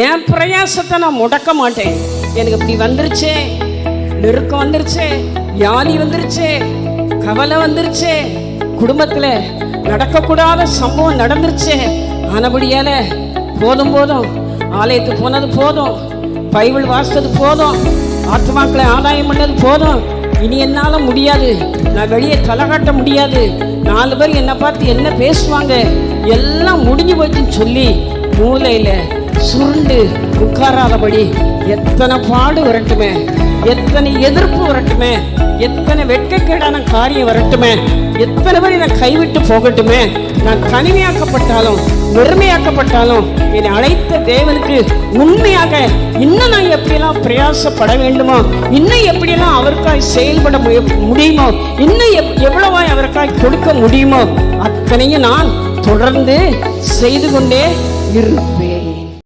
என் பிரயாசத்தை நான் முடக்க மாட்டேன். எனக்கு இப்படி வந்துருச்சே, நெருக்கம் வந்துருச்சே, வியாதி வந்துருச்சே, கவலை வந்துருச்சே, குடும்பத்துல நடக்கக்கூடாத சம்பவம் நடந்துருச்சே, ஆனபடியால போதும் போதும், ஆலயத்துக்கு போனது போதும், பைபிள் வாசித்தது போதும், ஆத்மாக்களை ஆதாயம் பண்ணது போதும், இனி என்னால முடியாது, நான் வெளியே தலை காட்ட முடியாது, 4 பேர் என்னை பார்த்து என்ன பேசுவாங்க, எல்லாம் முடிஞ்சு போச்சுன்னு சொல்லி மூலையில சுருண்டு உட்காராதபடி எத்தனை பாடு வரட்டுமே, எத்தனை எதிர்ப்பு வரட்டுமே, எத்தனை வெட்கக்கேடான காரியம் வரட்டுமே, எத்தனை பேர் என்னை கைவிட்டு போகட்டுமே, நான் தனிமையாக்கப்பட்டாலும் வெறுமையாக்கப்பட்டாலும் என்னை அழைத்த தேவனுக்கு உண்மையாக இன்னும் நான் எப்படியெல்லாம் பிரயாசப்பட வேண்டுமோ, இன்னும் எப்படியெல்லாம் அவருக்காய் செயல்பட முடியுமோ, இன்னும் எவ்வளவாய் அவருக்காய் கொடுக்க முடியுமோ அத்தனையும் நான் தொடர்ந்து செய்து கொண்டே இருப்பேன்.